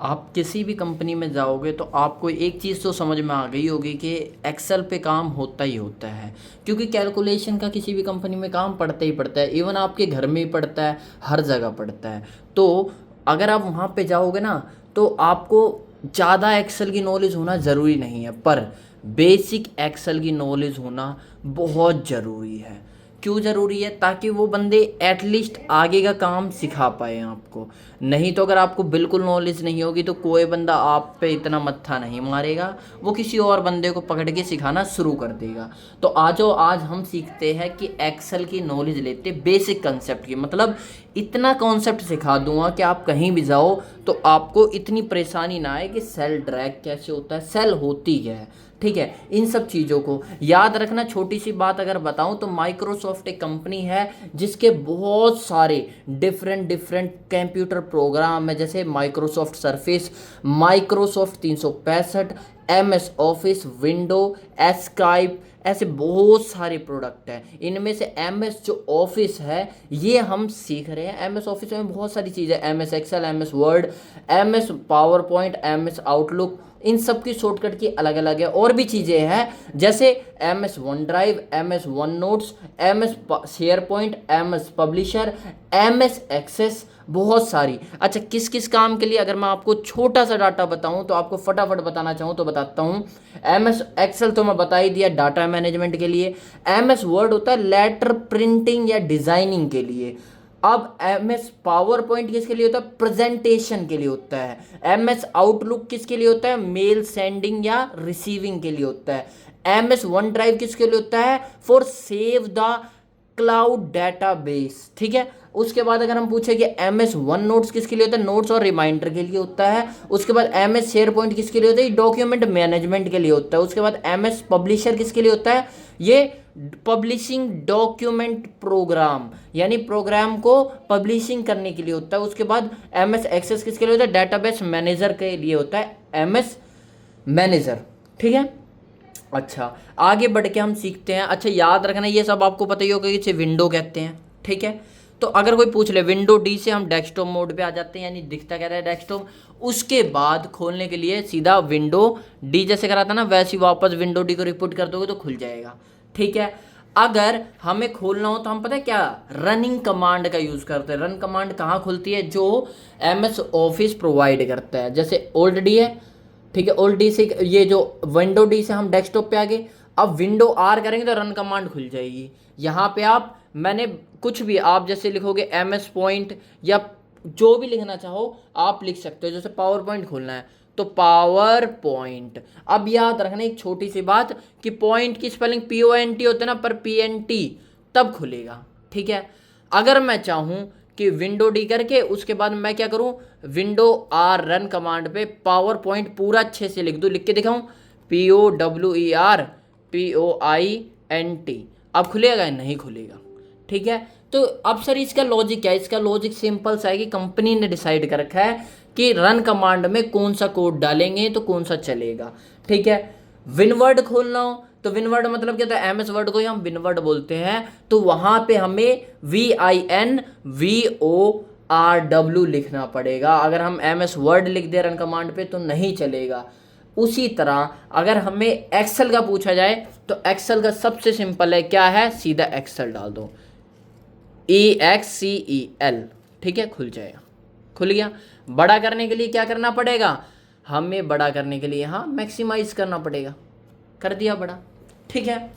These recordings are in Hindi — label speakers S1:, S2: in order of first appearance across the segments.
S1: आप किसी भी कंपनी में जाओगे तो आपको एक चीज़ तो समझ में आ गई होगी कि एक्सेल पे काम होता ही होता है, क्योंकि कैलकुलेशन का किसी भी कंपनी में काम पड़ता ही पड़ता है, इवन आपके घर में ही पड़ता है, हर जगह पड़ता है। तो अगर आप वहाँ पे जाओगे ना, तो आपको ज़्यादा एक्सेल की नॉलेज होना ज़रूरी नहीं है, पर बेसिक एक्सेल की नॉलेज होना बहुत ज़रूरी है। क्यों ज़रूरी है? ताकि वो बंदे एटलीस्ट आगे का काम सिखा पाए आपको। नहीं तो अगर आपको बिल्कुल नॉलेज नहीं होगी तो कोई बंदा आप पे इतना मत्था नहीं मारेगा, वो किसी और बंदे को पकड़ के सिखाना शुरू कर देगा। तो आज हम सीखते हैं कि एक्सेल की नॉलेज लेते बेसिक कंसेप्ट की, मतलब इतना कॉन्सेप्ट सिखा दूंगा कि आप कहीं भी जाओ तो आपको इतनी परेशानी ना आए कि सेल ड्रैग कैसे होता है, सेल होती क्या है। ठीक है, इन सब चीज़ों को याद रखना। छोटी सी बात अगर बताऊं तो माइक्रोसॉफ्ट एक कंपनी है जिसके बहुत सारे डिफरेंट डिफरेंट कंप्यूटर प्रोग्राम है, जैसे Microsoft surface, Microsoft 365, MS office, window, Skype, ऐसे बहुत सारे प्रोडक्ट हैं। इनमें से MS जो ऑफिस है ये हम सीख रहे हैं। MS ऑफिस में बहुत सारी चीज़ें, MS excel, MS word, MS PowerPoint, MS Outlook, इन सब की शॉर्टकट की अलग अलग है। और भी चीज़ें हैं जैसे MS one drive, MS one notes, MS share point, MS publisher, MS access, बहुत सारी। अच्छा, किस किस काम के लिए अगर मैं आपको छोटा सा डाटा बताऊं तो आपको फटाफट बताना चाहूँ तो बताता हूँ। MS एक्सेल तो मैं बता ही दिया, डाटा मैनेजमेंट के लिए। MS वर्ड होता है लेटर प्रिंटिंग या डिजाइनिंग के लिए। अब MS पावर पॉइंट किसके लिए होता है? प्रेजेंटेशन के लिए होता है। MS आउटलुक किसके लिए होता है? मेल सेंडिंग या रिसीविंग के लिए होता है। MS वन ड्राइव किसके लिए होता है? For save the cloud database. ठीक है, उसके बाद अगर हम पूछे कि MS वन नोट्स किसके लिए होता है? नोट्स और रिमाइंडर के लिए होता है। उसके बाद MS शेयर पॉइंट किसके लिए होता है? डॉक्यूमेंट मैनेजमेंट के लिए होता है। उसके बाद MS पब्लिशर किसके लिए होता है? ये पब्लिशिंग डॉक्यूमेंट प्रोग्राम, यानी प्रोग्राम को पब्लिशिंग करने के लिए होता है। उसके बाद MS एक्सेस किसके लिए होता है? डेटाबेस मैनेजर के लिए होता है, MS मैनेजर। ठीक है, अच्छा आगे बढ़ के हम सीखते हैं। अच्छा याद रखना, ये सब आपको पता ही होगा कि इसे विंडो कहते हैं। ठीक है, तो अगर कोई पूछ ले विंडो डी से हम डेस्कटॉप मोड पे आ जाते हैं, यानी दिखता क्या है डेस्कटॉप। उसके बाद खोलने के लिए सीधा विंडो डी जैसे करा था ना, वैसे ही वापस विंडो डी को रिपोर्ट कर दोगे तो खुल जाएगा। ठीक है, अगर हमें खोलना हो तो हम पता है क्या, रनिंग कमांड का यूज़ करते हैं। रन कमांड कहाँ खुलती है? जो MS ऑफिस प्रोवाइड करता है। जैसे ओल्ड डी है, ठीक है, ओल्ड डी से ये जो विंडो डी से हम डेस्कटॉप पे आ गए। अब विंडो आर करेंगे तो रन कमांड खुल जाएगी। यहाँ पे आप, मैंने कुछ भी आप जैसे लिखोगे MS पॉइंट या जो भी लिखना चाहो आप लिख सकते हो। जैसे पावर पॉइंट खोलना है तो पावर पॉइंट। अब याद रखना एक छोटी सी बात कि पॉइंट की स्पेलिंग POINT होते ना, पर PNT तब खुलेगा। ठीक है, अगर मैं चाहूँ कि विंडो डी करके उसके बाद मैं क्या करूँ, विंडो आर रन कमांड पे पावर पॉइंट पूरा अच्छे से लिख दूँ, लिख के दिखाऊँ, POWER POINT। अब खुलेगा या नहीं खुलेगा? ठीक है, तो अब सर इसका लॉजिक क्या है? इसका लॉजिक सिंपल सा है कि कंपनी ने डिसाइड कर रखा है कि रन कमांड में कौन सा कोड डालेंगे तो कौन सा चलेगा। ठीक है, विनवर्ड खोलना हो तो विनवर्ड मतलब क्या होता है? MS वर्ड को ही हम विनवर्ड बोलते हैं। तो वहां पे हमें WINVORW लिखना पड़ेगा। अगर हम MS वर्ड लिख दे रन कमांड पे तो नहीं चलेगा। उसी तरह अगर हमें एक्सेल का पूछा जाए तो एक्सेल का सबसे सिंपल है, क्या है? सीधा एक्सेल डाल दो, EXCEL। ठीक है, खुल जाएगा, खुल गया। बड़ा करने के लिए क्या करना पड़ेगा? हमें बड़ा करने के लिए यहाँ मैक्सिमाइज करना पड़ेगा, कर दिया बड़ा। ठीक है,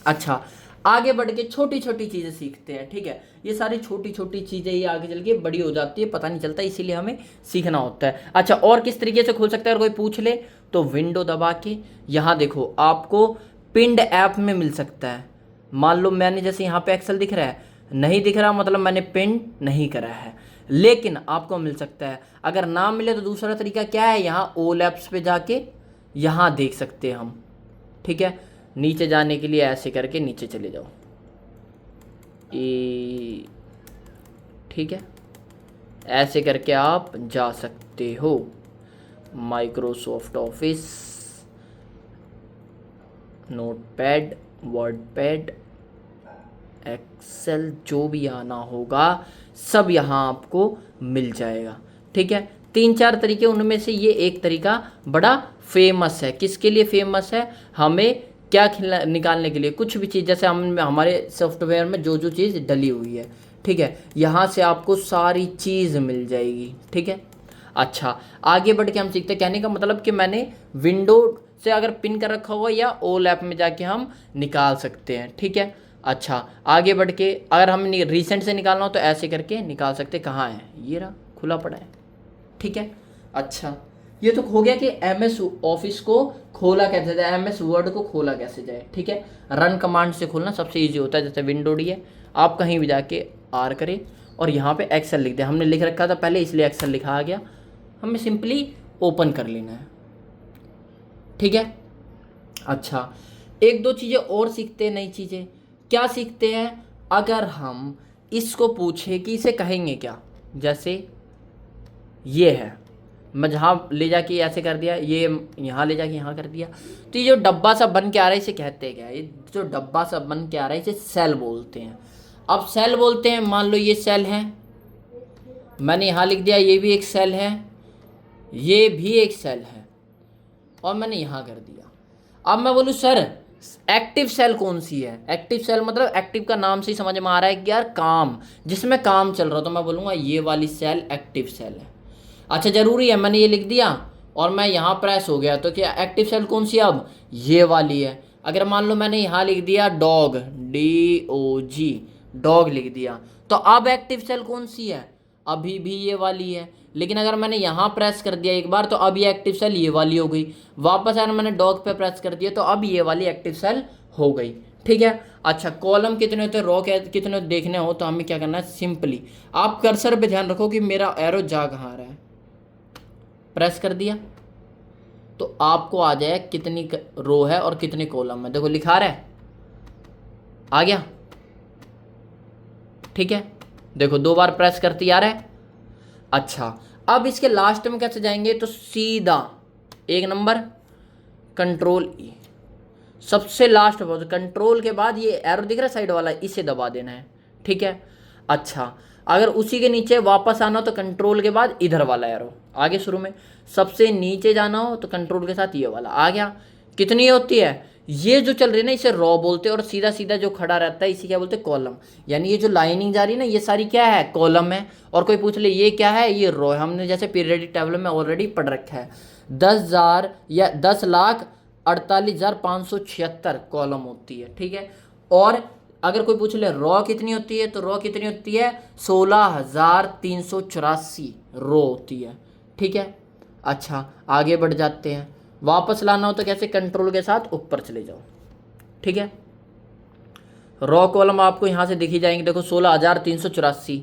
S1: अच्छा आगे बढ़ के छोटी छोटी चीज़ें सीखते हैं। ठीक है, ये सारी छोटी छोटी चीज़ें ही आगे चल के बड़ी हो जाती है, पता नहीं चलता, इसीलिए हमें सीखना होता है। अच्छा, और किस तरीके से खुल सकता है अगर कोई पूछ ले तो विंडो दबा के यहाँ देखो, आपको पिंड ऐप में मिल सकता है। मान लो मैंने जैसे यहाँ पे एक्सेल दिख रहा है, नहीं दिख रहा मतलब मैंने पिन नहीं करा है, लेकिन आपको मिल सकता है। अगर ना मिले तो दूसरा तरीका क्या है, यहाँ OL एप्स पे जाके यहाँ देख सकते हैं हम। ठीक है, नीचे जाने के लिए ऐसे करके नीचे चले जाओ, ठीक है, ऐसे करके आप जा सकते हो। Microsoft office, notepad, wordpad, excel, जो भी आना होगा सब यहाँ आपको मिल जाएगा। ठीक है, तीन चार तरीके, उनमें से ये एक तरीका बड़ा फेमस है। किसके लिए फेमस है? हमें क्या निकालने के लिए, कुछ भी चीज़, जैसे हम हमारे सॉफ्टवेयर में जो जो चीज़ डली हुई है, ठीक है, यहाँ से आपको सारी चीज़ मिल जाएगी, ठीक है। अच्छा, आगे बढ़ के हम सीखते हैं। कहने का मतलब कि मैंने विंडो से अगर पिन कर रखा हुआ या ओल ऐप में जाके हम निकाल सकते हैं, ठीक है। अच्छा, आगे बढ़ के अगर हम रिसेंट से निकालना हो तो ऐसे करके निकाल सकते। कहाँ है? ये रहा, खुला पड़ा है, ठीक है। अच्छा, ये तो हो गया कि MS ऑफिस को खोला कैसे जाए, MS वर्ड को खोला कैसे जाए, ठीक है। रन कमांड से खोलना सबसे ईजी होता है। जैसे विंडो डी है, आप कहीं भी जाके R करें और यहाँ पे एक्सेल लिख दें। हमने लिख रखा था पहले, इसलिए एक्सेल लिखा आ गया, हमें सिंपली ओपन कर लेना है, ठीक है। अच्छा, एक दो चीज़ें और सीखते हैं, नई चीज़ें। क्या सीखते हैं? अगर हम इसको पूछे कि इसे कहेंगे क्या, जैसे ये है, मैं जहाँ ले जाके ऐसे कर दिया, ये यहाँ ले जाके यहाँ कर दिया, तो ये जो डब्बा सा बन के आ रहा है इसे कहते हैं क्या? ये जो डब्बा सा बन के आ रहा है इसे सेल बोलते हैं। अब सेल बोलते हैं, मान लो ये सेल है, मैंने यहाँ लिख दिया, ये भी एक सेल है, ये भी एक सेल है, और मैंने यहाँ कर दिया। अब मैं बोलूँ सर एक्टिव सेल कौन सी है? एक्टिव सेल मतलब एक्टिव का नाम से ही समझ में आ रहा है कि यार काम, जिसमें काम चल रहा हो, तो मैं बोलूँगा ये वाली सेल एक्टिव सेल है। अच्छा, ज़रूरी है, मैंने ये लिख दिया और मैं यहाँ प्रेस हो गया, तो क्या एक्टिव सेल कौन सी? अब ये वाली है। अगर मान लो मैंने यहाँ लिख दिया डॉग, DOG, डॉग लिख दिया, तो अब एक्टिव सेल कौन सी है? अभी भी ये वाली है। लेकिन अगर मैंने यहाँ प्रेस कर दिया एक बार, तो अब ये एक्टिव सेल ये वाली हो गई। वापस अगर मैंने डॉग पे प्रेस कर दिया, तो अब ये वाली एक्टिव सेल हो गई, ठीक है। अच्छा, कॉलम कितने होते हैं, रो कितने देखने हो, तो हमें क्या करना है? सिंपली आप कर्सर पे ध्यान रखो कि मेरा एरो जा कहाँ रहा है, प्रेस कर दिया तो आपको आ जाए कितनी रो है और कितने कॉलम है। देखो लिखा रहा है, आ गया, ठीक है। देखो 2 बार प्रेस करती आ रहा है। अच्छा, अब इसके लास्ट में कैसे जाएंगे? तो सीधा 1 नंबर कंट्रोल-E, सबसे लास्ट बहुत, कंट्रोल के बाद ये एरो दिख रहा है साइड वाला, इसे दबा देना है, ठीक है। अच्छा, अगर उसी के नीचे वापस आना हो तो कंट्रोल के बाद इधर वाला एरो, आगे शुरू में सबसे नीचे जाना हो तो कंट्रोल के साथ ये वाला, आ गया। कितनी होती है? ये जो चल रही है ना इसे रॉ बोलते हैं, और सीधा सीधा जो खड़ा रहता है इसे क्या बोलते हैं? कॉलम। यानी ये जो लाइनिंग जा रही है ना, ये सारी क्या है? कॉलम है। और कोई पूछ ले ये क्या है? ये रॉ है। हमने जैसे पीरियडिक टेबल में ऑलरेडी पढ़ रखा है। 10,000 या 10,48,576 कॉलम होती है, ठीक है। और अगर कोई पूछ ले रॉ कितनी होती है, तो रॉ कितनी होती है? 16,384 रो होती है, ठीक है। अच्छा, आगे बढ़ जाते हैं। वापस लाना हो तो कैसे? कंट्रोल के साथ ऊपर चले जाओ, ठीक है। रॉ कॉलम आपको यहाँ से दिखी जाएंगे, देखो 16,384,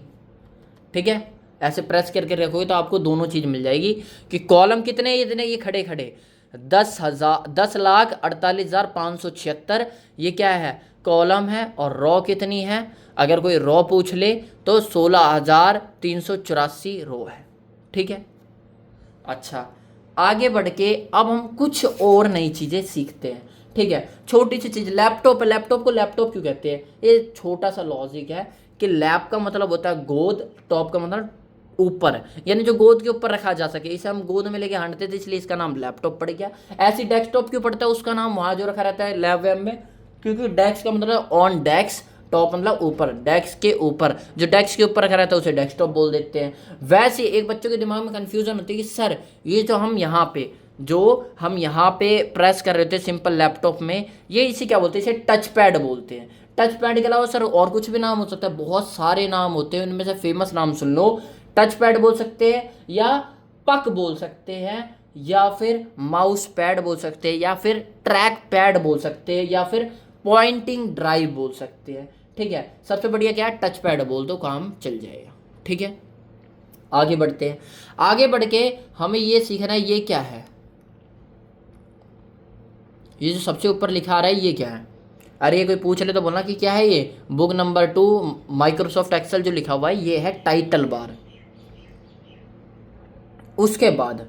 S1: ठीक है। ऐसे प्रेस करके रखोगे तो आपको दोनों चीज़ मिल जाएगी कि कॉलम कितने, इतने ये खड़े खड़े 10,48,576 ये क्या है? कॉलम है। और रॉ कितनी है? अगर कोई रॉ पूछ ले तो 16,384 रो है, ठीक है। अच्छा, आगे बढ़ के अब हम कुछ और नई चीज़ें सीखते हैं, ठीक है। छोटी सी चीज़, लैपटॉप है, लैपटॉप को लैपटॉप क्यों कहते हैं? ये छोटा सा लॉजिक है कि लैप का मतलब होता है गोद, टॉप का मतलब ऊपर, यानी जो गोद के ऊपर रखा जा सके। इसे हम गोद में लेके हांटते थे, इसलिए इसका नाम लैपटॉप पड़ गया। ऐसी डेस्कटॉप क्यों पड़ता है? उसका नाम वहाँ जो रखा रहता है लैब वैब में, क्योंकि डेस्क का मतलब ऑन डेस्क, टॉप मतलब ऊपर, डेस्क के ऊपर, जो डेस्क के ऊपर रखा रहता है उसे डेस्कटॉप बोल देते हैं। वैसे एक बच्चों के दिमाग में कन्फ्यूजन होती है कि सर ये जो हम यहाँ पे प्रेस कर रहे थे सिंपल लैपटॉप में, ये इसे क्या बोलते हैं? इसे टच पैड बोलते हैं। टच पैड के अलावा सर और कुछ भी नाम हो सकता है, बहुत सारे नाम होते हैं, उनमें से फेमस नाम सुन लो। टच पैड बोल सकते हैं, या पक बोल सकते हैं, या फिर माउस पैड बोल सकते हैं, या फिर ट्रैक पैड बोल सकते हैं, या फिर पॉइंटिंग ड्राइव बोल सकते हैं, ठीक है। सबसे बढ़िया क्या है? टच पैड बोल दो, काम चल जाएगा, ठीक है। आगे बढ़ते हैं। आगे बढ़ के हमें ये सीखना है, ये क्या है? ये जो सबसे ऊपर लिखा आ रहा है ये क्या है? अरे ये कोई पूछ ले तो बोलना कि क्या है ये? बुक नंबर 2 माइक्रोसॉफ्ट एक्सेल जो लिखा हुआ है ये है टाइटल बार। उसके बाद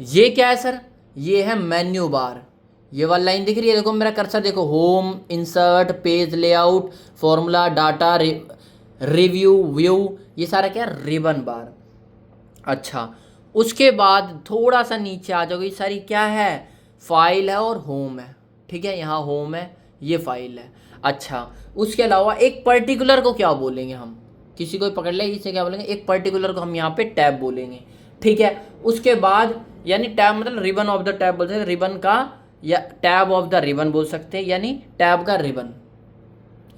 S1: ये क्या है सर? ये है मेन्यू बार। ये वाली लाइन दिख रही है, देखो मेरा कर्सर देखो, home, insert, page layout, formula, data, review, view, ये सारा क्या है? रिबन बार। अच्छा, उसके बाद थोड़ा सा नीचे आ जाओगे, सारी क्या है, फाइल है और होम है। ठीक है, यहाँ होम है, ये फाइल है। अच्छा, उसके अलावा एक पर्टिकुलर को क्या बोलेंगे हम, किसी को पकड़ ले, इसे क्या बोलेंगे, एक पर्टिकुलर को हम यहाँ पे टैब बोलेंगे। ठीक है, उसके बाद यानी टैब मतलब रिबन ऑफ द टैब बोल सकते हैं, रिबन का, या टैब ऑफ द रिबन बोल सकते हैं, यानी टैब का रिबन,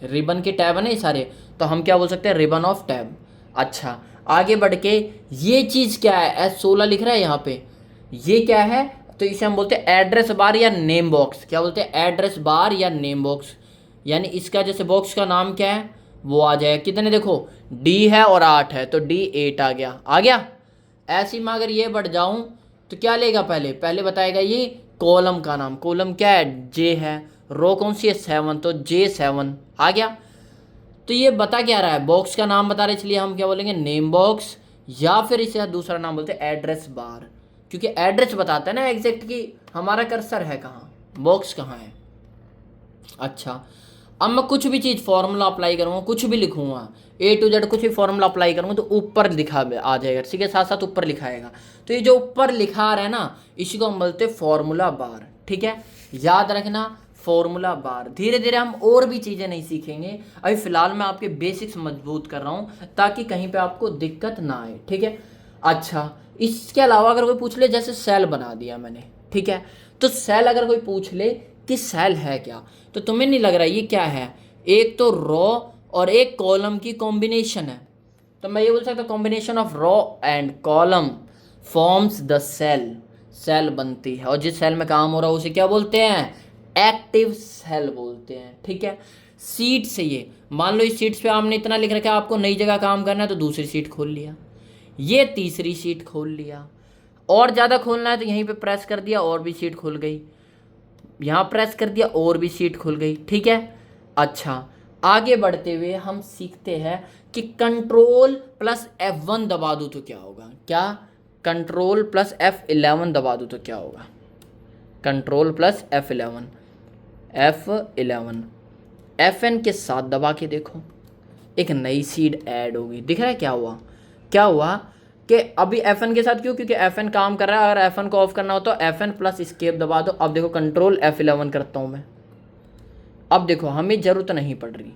S1: रिबन के टैब है ना ये सारे, तो हम क्या बोल सकते हैं, रिबन ऑफ टैब। अच्छा, आगे बढ़ के ये चीज़ क्या है, S16 लिख रहा है यहाँ पे, ये क्या है, तो इसे हम बोलते हैं एड्रेस बार या नेम बॉक्स। क्या बोलते हैं, एड्रेस बार या नेम बॉक्स, यानी इसका जैसे बॉक्स का नाम क्या है वो आ जाएगा। कितने, देखो D है और 8 है, तो D8 आ गया, आ गया। ऐसे ही मैं अगर ये बढ़ जाऊं तो क्या लेगा, पहले पहले बताएगा ये कॉलम का नाम, कॉलम क्या है, J है, रो कौन सी है, 7, तो J7 आ गया। तो ये बता क्या रहा है, बॉक्स का नाम बता रहे, इसलिए हम क्या बोलेंगे, नेम बॉक्स, या फिर इसे दूसरा नाम बोलते हैं एड्रेस बार, क्योंकि एड्रेस बताता है ना एग्जैक्ट कि हमारा कर्सर है कहाँ, बॉक्स कहाँ है। अच्छा, अब मैं कुछ भी चीज़ फॉर्मूला अप्लाई करूँगा, कुछ भी लिखूँगा, A to Z कुछ भी फॉर्मूला अप्लाई करूँगा तो ऊपर लिखा आ जाएगा, ठीक है, साथ साथ ऊपर लिखाएगा। तो ये जो ऊपर लिखा आ रहा है ना, इसी को हम बोलते हैं फॉर्मूला बार। ठीक है, याद रखना, फॉर्मूला बार। धीरे धीरे हम और भी चीज़ें नहीं सीखेंगे, अभी फिलहाल मैं आपके बेसिक्स मजबूत कर रहा हूँ ताकि कहीं पे आपको दिक्कत ना आए। ठीक है, अच्छा, इसके अलावा अगर कोई पूछ ले, जैसे सेल बना दिया मैंने, ठीक है, तो सेल अगर कोई पूछ ले कि सेल है क्या, तो तुम्हें नहीं लग रहा ये क्या है, एक तो रो और एक कॉलम की कॉम्बिनेशन है, तो मैं ये बोल सकता हूँ combination of row and column forms the cell, cell बनती है। और जिस सेल में काम हो रहा है उसे क्या बोलते हैं, एक्टिव सेल बोलते हैं। ठीक है, सीट से ये मान लो, इस सीट्स पे आपने इतना लिख रखा है, आपको नई जगह काम करना है तो दूसरी सीट खोल लिया, ये तीसरी सीट खोल लिया, और ज़्यादा खोलना है तो यहीं पे प्रेस कर दिया और भी सीट खुल गई, यहाँ प्रेस कर दिया और भी सीट खुल गई। ठीक है, अच्छा, आगे बढ़ते हुए हम सीखते हैं कि कंट्रोल प्लस F1 दबा दूँ तो क्या होगा, क्या, कंट्रोल प्लस F11 दबा दूँ तो क्या होगा, control plus F11, F11 Fn के साथ दबा के देखो, एक नई सीट ऐड होगी, दिख रहा है क्या हुआ, क्या हुआ कि अभी Fn के साथ, क्यों, क्योंकि Fn काम कर रहा है, अगर Fn को ऑफ करना हो तो Fn प्लस एस्केप दबा दो। अब देखो कंट्रोल F11 करता हूँ मैं, अब देखो हमें ज़रूरत नहीं पड़ रही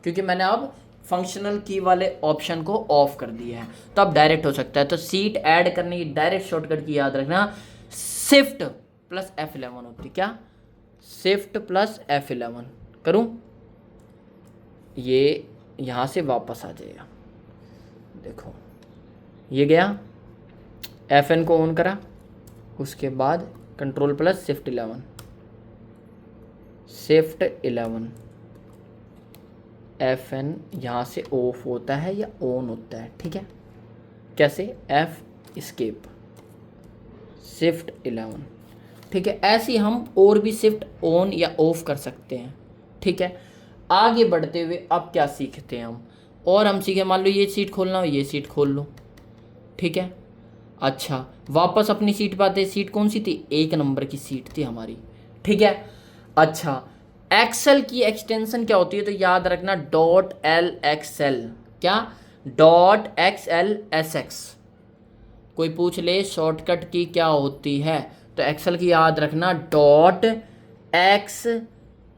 S1: क्योंकि मैंने अब फंक्शनल की वाले ऑप्शन को ऑफ कर दिया है, तो अब डायरेक्ट हो सकता है। तो सीट ऐड करने की डायरेक्ट शॉर्टकट की याद रखना, शिफ्ट प्लस F11 होती, क्या, शिफ्ट प्लस F11 करूँ, ये यहाँ से वापस आ जाएगा, देखो ये गया, Fn को ऑन करा, उसके बाद control plus shift 11, shift 11, Fn यहाँ से ऑफ होता है या ऑन होता है। ठीक है, कैसे, F एस्केप, शिफ्ट 11। ठीक है, ऐसे ही हम और भी शिफ्ट ऑन या ऑफ कर सकते हैं। ठीक है, आगे बढ़ते हुए अब क्या सीखते हैं हम, और हम सीखे, मान लो ये सीट खोलना हो, ये सीट खोल लो। ठीक है, अच्छा, वापस अपनी सीट पे आते, सीट कौन सी थी, 1 नंबर की सीट थी हमारी। ठीक है, अच्छा, एक्सेल की एक्सटेंशन क्या होती है, तो याद रखना .LXL, क्या, .XLSX। कोई पूछ ले शॉर्टकट की क्या होती है, तो एक्सेल की याद रखना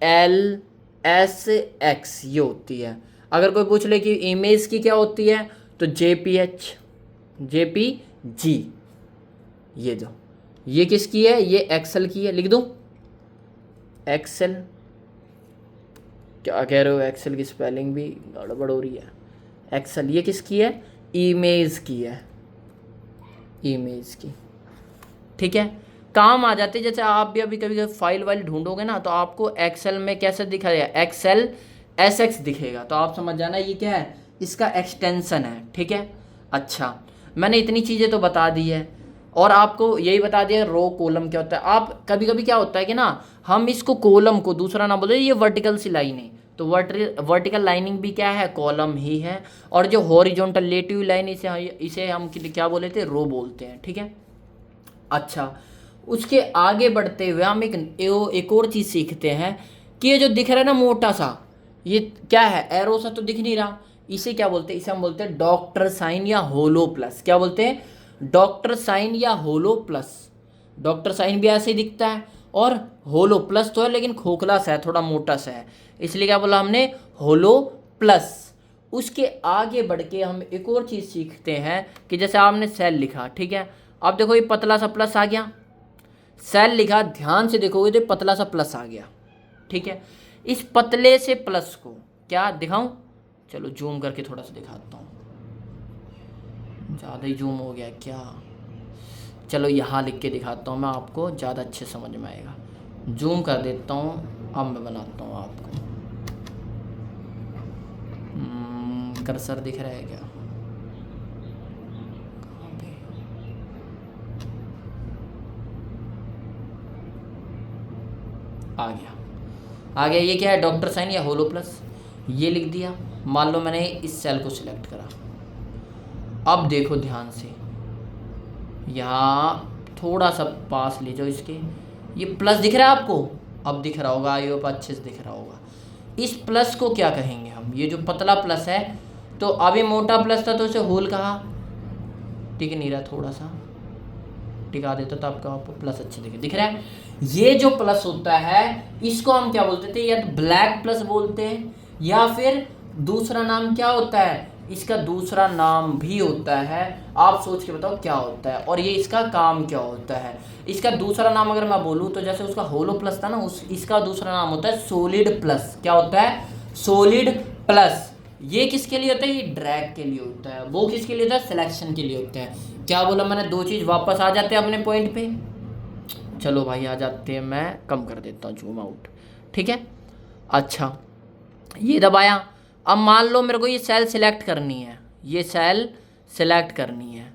S1: .XLSX ये होती है। अगर कोई पूछ ले कि इमेज की क्या होती है, तो JPG, ये जो, ये किसकी है, ये एक्सेल की है, लिख दूं, एक्सेल, क्या कह रहे हो, एक्सेल की स्पेलिंग भी गड़बड़ हो रही है, एक्सेल ये किसकी है, इमेज की है, इमेज की। ठीक है, काम आ जाते, जैसे आप भी अभी कभी फाइल वाइल ढूंढोगे ना, तो आपको एक्सेल में कैसे दिखाएगा, XLSX दिखेगा, तो आप समझ जाना ये क्या है, इसका एक्सटेंशन है। ठीक है, अच्छा, मैंने इतनी चीज़ें तो बता दी है, और आपको यही बता दिया रो कॉलम क्या होता है। आप कभी कभी क्या होता है कि ना, हम इसको कॉलम को दूसरा ना बोले, ये वर्टिकल सी लाइन है, तो वर्टिकल लाइनिंग भी क्या है, कॉलम ही है, और जो हॉरिजॉन्टल लेटिव लाइन इसे हम क्या बोले थे, रो बोलते हैं। ठीक है, अच्छा, उसके आगे बढ़ते हुए हम एक और चीज़ सीखते हैं कि ये जो दिख रहा है ना मोटा सा, ये क्या है, एरो सा तो दिख नहीं रहा, इसे क्या बोलते हैं, इसे हम बोलते हैं डॉक्टर साइन या होलो प्लस। क्या बोलते हैं, डॉक्टर साइन या होलो प्लस। डॉक्टर साइन भी ऐसे ही दिखता है और होलो प्लस तो है लेकिन खोखला सा है, थोड़ा मोटा सा है, इसलिए क्या बोला हमने, होलो प्लस। उसके आगे बढ़ के हम एक और चीज़ सीखते हैं कि जैसे आपने सेल लिखा, ठीक है, अब देखो ये पतला सा प्लस आ गया, सेल लिखा, ध्यान से देखोगे तो पतला सा प्लस आ गया, ठीक है। इस पतले से प्लस को क्या दिखाऊं, चलो जूम करके थोड़ा सा दिखाता हूँ, ज़्यादा ही जूम हो गया क्या, चलो यहाँ लिख के दिखाता हूँ मैं आपको, ज़्यादा अच्छे समझ में आएगा। जूम कर देता हूँ, अब मैं बनाता हूँ आपको। कर्सर दिख रहा है क्या, कहाँ पे, आ गया, आ गया। ये क्या है, डॉक्टर साइन या होलो प्लस, ये लिख दिया। मान लो मैंने इस सेल को सिलेक्ट करा, अब देखो ध्यान से, यहाँ थोड़ा सा पास ले जाओ इसके, ये प्लस दिख रहा है आपको, अब दिख रहा होगा, आई होप अच्छे से दिख रहा होगा। इस प्लस को क्या कहेंगे हम, ये जो पतला प्लस है, तो अभी मोटा प्लस था तो उसे होल कहा, टिक नहीं रहा, थोड़ा सा टिका देता तो आपका प्लस अच्छे दिख रहा है। ये जो प्लस होता है इसको हम क्या बोलते थे, या तो ब्लैक प्लस बोलते हैं, या फिर दूसरा नाम क्या होता है, इसका दूसरा नाम भी होता है, आप सोच के बताओ क्या होता है, और ये इसका काम क्या होता है। इसका दूसरा नाम अगर मैं बोलूँ तो जैसे उसका होलो प्लस था ना, इसका दूसरा नाम होता है सॉलिड प्लस। क्या होता है, सॉलिड प्लस। ये किसके लिए होता है, ये ड्रैग के लिए होता है, वो किसके लिए होता है, सिलेक्शन के लिए होता है। क्या बोला मैंने, दो चीज़ वापस आ जाते हैं अपने पॉइंट पे, चलो भाई आ जाते हैं, मैं कम कर देता हूँ जूम आउट, ठीक है। अच्छा ये दबाया, अब मान लो मेरे को ये सेल सिलेक्ट करनी है, ये सेल सिलेक्ट करनी है,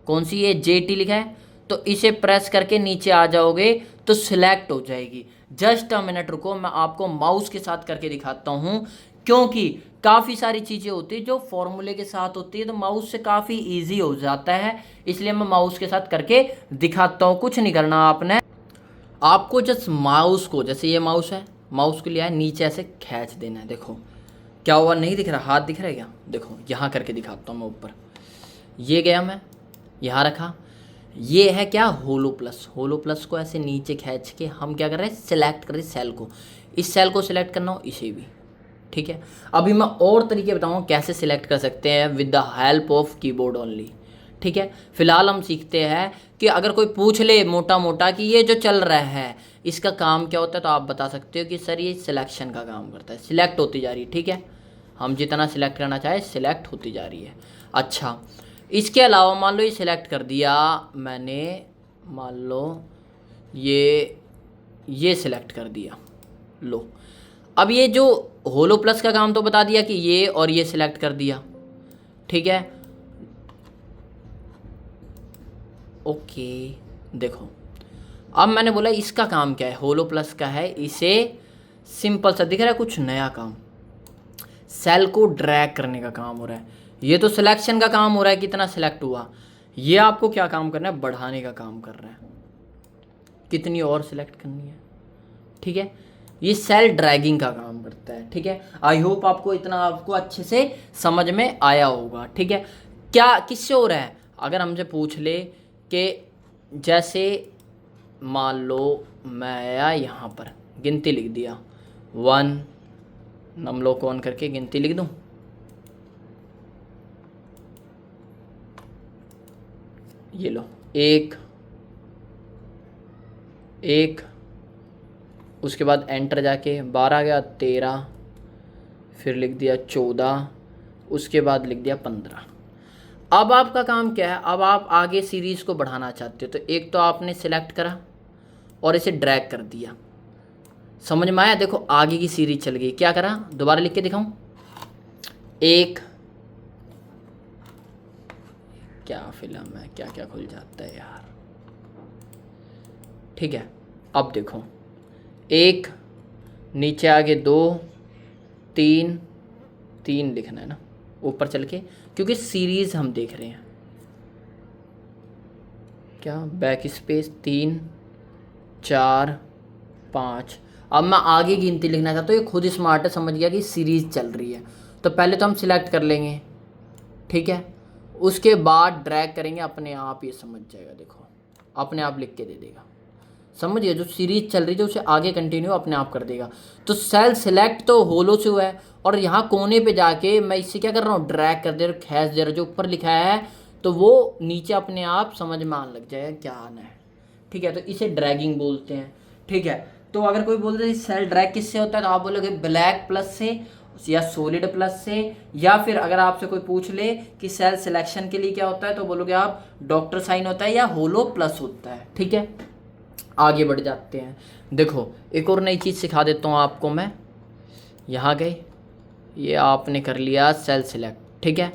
S1: कौन सी, ये JT लिखा है, तो इसे प्रेस करके नीचे आ जाओगे तो सिलेक्ट हो जाएगी। जस्ट अ मिनट रुको, मैं आपको माउस के साथ करके दिखाता हूँ, क्योंकि काफ़ी सारी चीज़ें होती है जो फॉर्मूले के साथ होती है, तो माउस से काफ़ी इजी हो जाता है, इसलिए मैं माउस के साथ करके दिखाता हूँ। कुछ नहीं करना आपने, आपको जस्ट माउस को, जैसे ये माउस है, माउस को लिया है, नीचे ऐसे खींच देना है। देखो क्या हुआ, नहीं दिख रहा, हाथ दिख रहा है क्या, देखो यहाँ करके दिखाता हूँ मैं, ऊपर ये गया, मैं यहाँ रखा, ये है क्या, होलो प्लस। होलो प्लस को ऐसे नीचे खींच के हम क्या कर रहे हैं, सिलेक्ट कर रहे हैं सेल को, इस सेल को सिलेक्ट करना हो, इसे भी, ठीक है। अभी मैं और तरीके बताऊँगा कैसे सिलेक्ट कर सकते हैं with the help of keyboard only, ठीक है। फिलहाल हम सीखते हैं कि अगर कोई पूछ ले मोटा मोटा कि ये जो चल रहा है इसका काम क्या होता है, तो आप बता सकते हो कि सर ये सिलेक्शन का काम करता है, सिलेक्ट होती जा रही है, ठीक है, हम जितना सिलेक्ट करना चाहे सिलेक्ट होती जा रही है। अच्छा इसके अलावा मान लो ये सिलेक्ट कर दिया मैंने, मान लो ये सिलेक्ट कर दिया, लो अब ये जो होलो प्लस का काम तो बता दिया कि ये और ये सिलेक्ट कर दिया, ठीक है। ओके देखो अब मैंने बोला इसका काम क्या है, होलो प्लस का है, इसे सिंपल सा दिख रहा है, कुछ नया काम, सेल को ड्रैग करने का काम हो रहा है। ये तो सिलेक्शन का काम हो रहा है, कितना सिलेक्ट हुआ, ये आपको क्या काम करना है, बढ़ाने का काम कर रहा है, कितनी और सिलेक्ट करनी है, ठीक है। ये सेल ड्रैगिंग का काम करता है, ठीक है। आई होप आपको इतना आपको अच्छे से समझ में आया होगा, ठीक है। क्या किससे हो रहा है, अगर हमसे पूछ ले कि जैसे मान लो मैं आया यहाँ पर, गिनती लिख दिया 1, नम लो ऑन करके गिनती लिख दूँ, ये लो 1 1, उसके बाद एंटर जाके 12 गया, 13, फिर लिख दिया 14, उसके बाद लिख दिया 15। अब आपका काम क्या है, अब आप आगे सीरीज़ को बढ़ाना चाहते हो, तो एक तो आपने सिलेक्ट करा और इसे ड्रैग कर दिया, समझ में आया, देखो आगे की सीरीज चल गई। क्या करा, दोबारा लिख के दिखाऊं, 1, क्या फिल्म है, क्या क्या खुल जाता है यार, ठीक है। अब देखो 1, नीचे आगे 2, 3, 3 लिखना है ना ऊपर चल के, क्योंकि सीरीज़ हम देख रहे हैं, क्या बैक स्पेस 3, 4, 5। अब मैं आगे गिनती लिखना चाहता हूँ, ये खुद स्मार्ट है, समझ गया कि सीरीज़ चल रही है, तो पहले तो हम सिलेक्ट कर लेंगे, ठीक है। उसके बाद ड्रैग करेंगे, अपने आप ये समझ जाएगा, देखो अपने आप लिख के दे देगा। समझिए, जो सीरीज चल रही है उसे आगे कंटिन्यू अपने आप कर देगा। तो सेल सिलेक्ट तो होलो से हुआ है, और यहाँ कोने पे जाके मैं इससे क्या कर रहा हूँ, ड्रैग कर दे रहा हूँ, खींच दे रहा हूँ, जो ऊपर लिखा है तो वो नीचे अपने आप समझ में आने लग जाएगा क्या आना है। ठीक है, तो इसे ड्रैगिंग बोलते हैं। ठीक है, तो अगर कोई बोलते हैं सेल ड्रैग किससे होता है, तो आप बोलोगे ब्लैक प्लस से या सॉलिड प्लस से, या फिर अगर आपसे कोई पूछ ले कि सेल सिलेक्शन के लिए क्या होता है, तो बोलोगे आप डॉक्टर साइन होता है या होलो प्लस होता है। ठीक है, आगे बढ़ जाते हैं। देखो एक और नई चीज़ सिखा देता हूँ आपको मैं। यहाँ गए, ये आपने कर लिया सेल सिलेक्ट। ठीक है,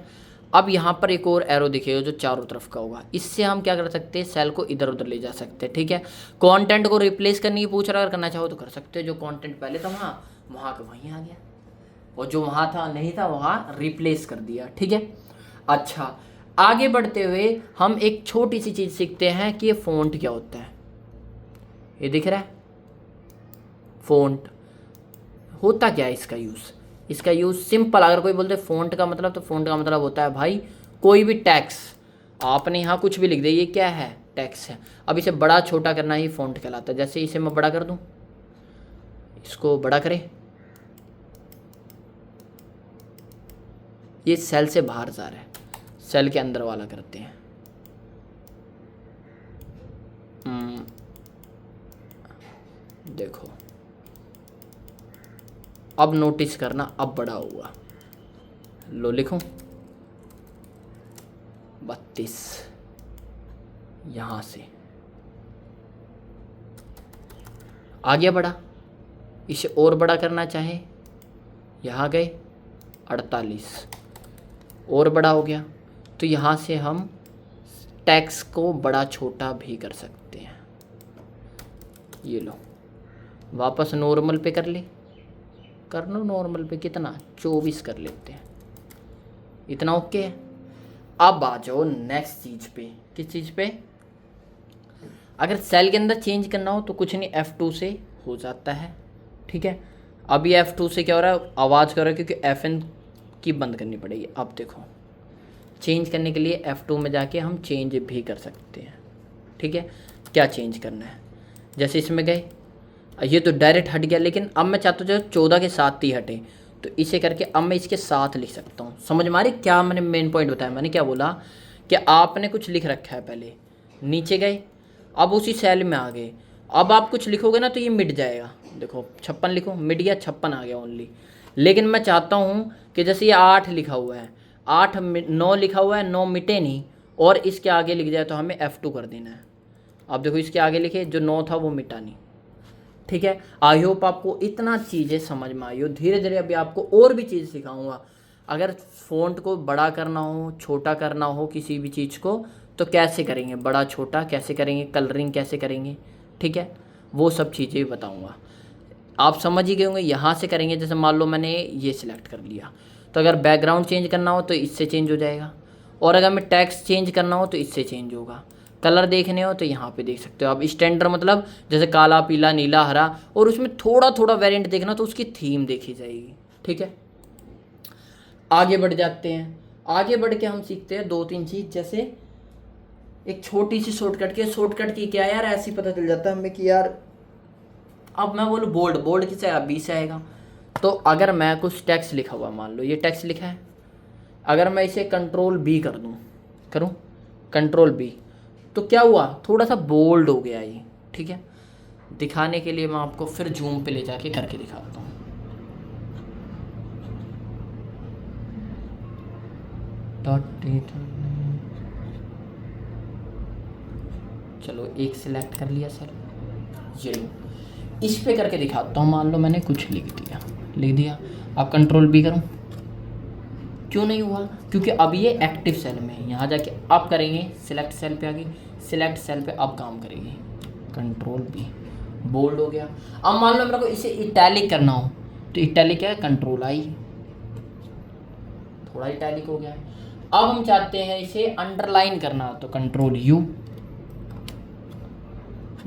S1: अब यहाँ पर एक और एरो दिखेगा जो चारों तरफ का होगा, इससे हम क्या कर सकते हैं, सेल को इधर उधर ले जा सकते हैं। ठीक है, कंटेंट को रिप्लेस करने की पूछ रहा, अगर करना चाहो तो कर सकते हो। जो कंटेंट पहले था वहाँ का वहीं आ गया, और जो वहाँ था नहीं था वहाँ रिप्लेस कर दिया। ठीक है, अच्छा आगे बढ़ते हुए हम एक छोटी सी चीज़ सीखते हैं कि ये फ़ॉन्ट क्या होता है। ये दिख रहा है फ़ॉन्ट, होता क्या है इसका यूज़। इसका यूज़ सिंपल, अगर कोई बोलते फ़ॉन्ट का मतलब, तो फ़ॉन्ट का मतलब होता है भाई कोई भी टैक्स आपने यहाँ कुछ भी लिख दिया, ये क्या है, टैक्स है। अब इसे बड़ा छोटा करना ही फ़ॉन्ट कहलाता है। जैसे इसे मैं बड़ा कर दूँ, इसको बड़ा करें, ये सेल से बाहर जा रहा है, सेल के अंदर वाला करते हैं। देखो अब नोटिस करना, अब बड़ा हुआ, लो लिखूं 32, यहां से आ गया बड़ा। इसे और बड़ा करना चाहे, यहाँ गए 48, और बड़ा हो गया। तो यहाँ से हम टैक्स को बड़ा छोटा भी कर सकते हैं। ये लो, वापस नॉर्मल पे कर ले, कर लो नॉर्मल पे, कितना 24 कर लेते हैं, इतना ओके है। अब आ जाओ नेक्स्ट चीज़ पे। किस चीज़ पे, अगर सेल के अंदर चेंज करना हो तो कुछ नहीं, F2 से हो जाता है। ठीक है, अभी F2 से क्या हो रहा है, आवाज़ कर रहा है, क्योंकि FN की बंद करनी पड़ेगी। अब देखो चेंज करने के लिए F2 में जाके हम चेंज भी कर सकते हैं। ठीक है, क्या चेंज करना है, जैसे इसमें गए, ये तो डायरेक्ट हट गया, लेकिन अब मैं चाहता हूँ जो 14 के साथ ही हटे, तो इसे करके अब मैं इसके साथ लिख सकता हूँ। समझ में आ रही क्या मैंने मेन पॉइंट बताया, मैंने क्या बोला कि आपने कुछ लिख रखा है, पहले नीचे गए, अब उसी सेल में आ गए, अब आप कुछ लिखोगे ना तो ये मिट जाएगा। देखो 56 लिखो, मिट गया, 56 आ गया ओनली। लेकिन मैं चाहता हूँ कि जैसे ये 8 लिखा हुआ है, 8 9 लिखा हुआ है, 9 मिटे नहीं, और इसके आगे लिख जाए तो हमें F2 कर देना है। अब देखो इसके आगे लिखे, जो 9 था वो मिटा नहीं। ठीक है, आई होप आपको इतना चीज़ें समझ में आई हो। धीरे धीरे अभी आपको और भी चीज़ सिखाऊंगा। अगर फ़ॉन्ट को बड़ा करना हो, छोटा करना हो किसी भी चीज़ को, तो कैसे करेंगे, बड़ा छोटा कैसे करेंगे, कलरिंग कैसे करेंगे, ठीक है, वो सब चीज़ें बताऊंगा। आप समझ ही गए होंगे। यहाँ से करेंगे, जैसे मान लो मैंने ये सिलेक्ट कर लिया, तो अगर बैकग्राउंड चेंज करना हो तो इससे चेंज हो जाएगा, और अगर मैं टेक्स्ट चेंज करना हो तो इससे चेंज होगा। कलर देखने हो तो यहाँ पे देख सकते हो आप। स्टैंडर्ड मतलब जैसे काला, पीला, नीला, हरा, और उसमें थोड़ा थोड़ा वेरिएंट देखना तो उसकी थीम देखी जाएगी। ठीक है, आगे बढ़ जाते हैं। आगे बढ़ के हम सीखते हैं 2-3 चीज़, जैसे एक छोटी सी शॉर्टकट की क्या यार, ऐसे ही पता चल जाता है हमें कि यार, अब मैं बोलूँ बोल्ड किससे आएगा, बी से आएगा। तो अगर मैं कुछ टेक्स्ट लिखा हुआ, मान लो ये टेक्स्ट लिखा है, अगर मैं इसे कंट्रोल बी कर दूँ, करूँ कंट्रोल बी, तो क्या हुआ, थोड़ा सा बोल्ड हो गया ये। ठीक है, दिखाने के लिए मैं आपको फिर जूम पे ले जाके करके दिखाता हूँ। चलो एक सिलेक्ट कर लिया सर, ये लो, इस पे करके दिखाता हूँ। मान लो मैंने कुछ लिख दिया, अब कंट्रोल बी करूँ, क्यों नहीं हुआ, क्योंकि अब ये एक्टिव सेल में है। यहाँ जाके अब करेंगे, सिलेक्ट सेल पे आ गई, सिलेक्ट सेल पे अब काम करेगी, कंट्रोल बी, बोल्ड हो गया। अब मान लो मेरे को इसे इटैलिक करना हो, तो इटैलिक क्या है, कंट्रोल आई, थोड़ा इटैलिक हो गया। अब हम चाहते हैं इसे अंडरलाइन करना, तो कंट्रोल यू,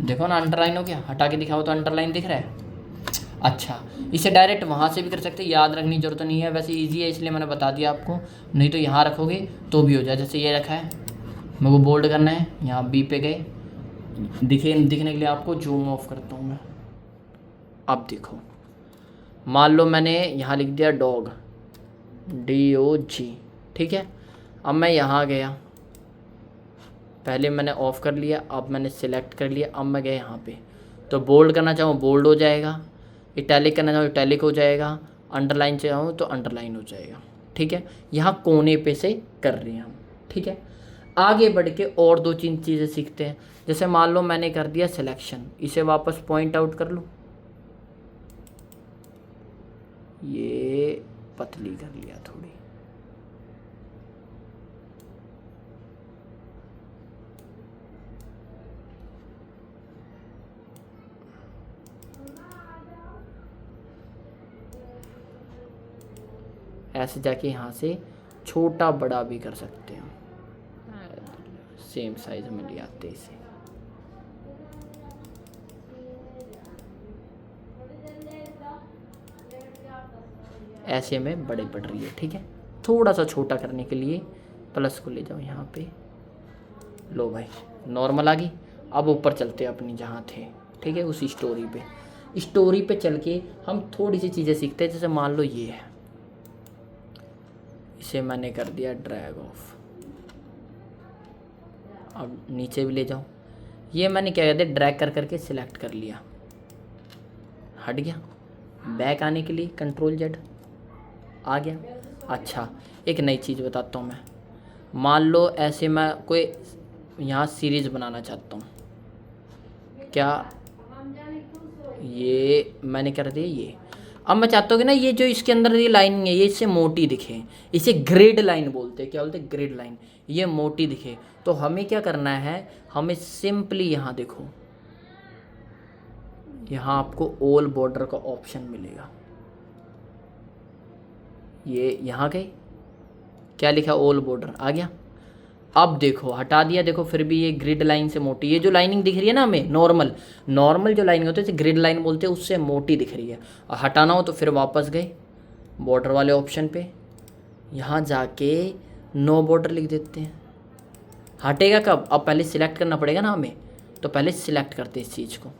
S1: देखो ना अंडरलाइन हो गया, हटा के दिखाओ तो अंडरलाइन दिख रहा है। अच्छा, इसे डायरेक्ट वहाँ से भी कर सकते हैं, याद रखने की जरूरत नहीं है, वैसे इजी है इसलिए मैंने बता दिया आपको। नहीं तो यहाँ रखोगे तो भी हो जाए, जैसे ये रखा है, मेरे को बोल्ड करना है, यहाँ बी पे गए, दिखने के लिए आपको जूम ऑफ करता हूँ मैं। अब देखो, मान लो मैंने यहाँ लिख दिया डॉग, DOG, ठीक है। अब मैं यहाँ गया, पहले मैंने ऑफ़ कर लिया, अब मैंने सिलेक्ट कर लिया, अब मैं गया यहाँ पे, तो बोल्ड करना चाहूँ बोल्ड हो जाएगा, इटैलिक करना चाहूँ इटैलिक हो जाएगा, अंडरलाइन चाहूँ तो अंडरलाइन हो जाएगा, ठीक है। यहाँ कोने पे से कर रहे हैं हम, ठीक है। आगे बढ़ के और दो तीन चीज़ें सीखते हैं। जैसे मान लो मैंने कर दिया सिलेक्शन, इसे वापस पॉइंट आउट कर लो, ये पतली कर लिया थोड़ी, ऐसे जाके यहाँ से छोटा बड़ा भी कर सकते हैं, सेम साइज में ले आते इसे। ऐसे में बड़े पड़ रही है, ठीक है। थोड़ा सा छोटा करने के लिए प्लस को ले जाओ यहाँ पे, लो भाई नॉर्मल आ गई। अब ऊपर चलते हैं अपनी जहाँ थे, ठीक है, उसी स्टोरी पे चल के हम थोड़ी सी चीज़ें सीखते हैं। जैसे मान लो ये है, इसे मैंने कर दिया ड्रैग ऑफ, अब नीचे भी ले जाओ, ये मैंने क्या कहते हैं ड्रैग कर करके सिलेक्ट कर लिया, हट गया। बैक आने के लिए CTRL Z आ गया। अच्छा, एक नई चीज़ बताता हूँ मैं, मान लो ऐसे मैं कोई यहाँ सीरीज़ बनाना चाहता हूँ, क्या ये मैंने कर दिया ये। अब मैं चाहता हूँ कि ना ये जो इसके अंदर ये लाइन है ये इससे मोटी दिखे, इसे ग्रिड लाइन बोलते हैं, क्या बोलते हैं ग्रिड लाइन, ये मोटी दिखे। तो हमें क्या करना है, हमें सिंपली यहाँ देखो, यहाँ आपको ऑल बॉर्डर का ऑप्शन मिलेगा, ये यहाँ गए, क्या लिखा ऑल बॉर्डर आ गया। अब देखो हटा दिया, देखो फिर भी ये ग्रिड लाइन से मोटी, ये जो लाइनिंग दिख रही है ना हमें नॉर्मल जो लाइनिंग होती है ग्रिड लाइन बोलते हैं, उससे मोटी दिख रही है। और हटाना हो तो फिर वापस गए बॉर्डर वाले ऑप्शन पे, यहाँ जाके नो बॉर्डर लिख देते हैं। हटेगा कब, अब पहले सिलेक्ट करना पड़ेगा ना हमें, तो पहले सिलेक्ट करते हैं इस चीज़ को,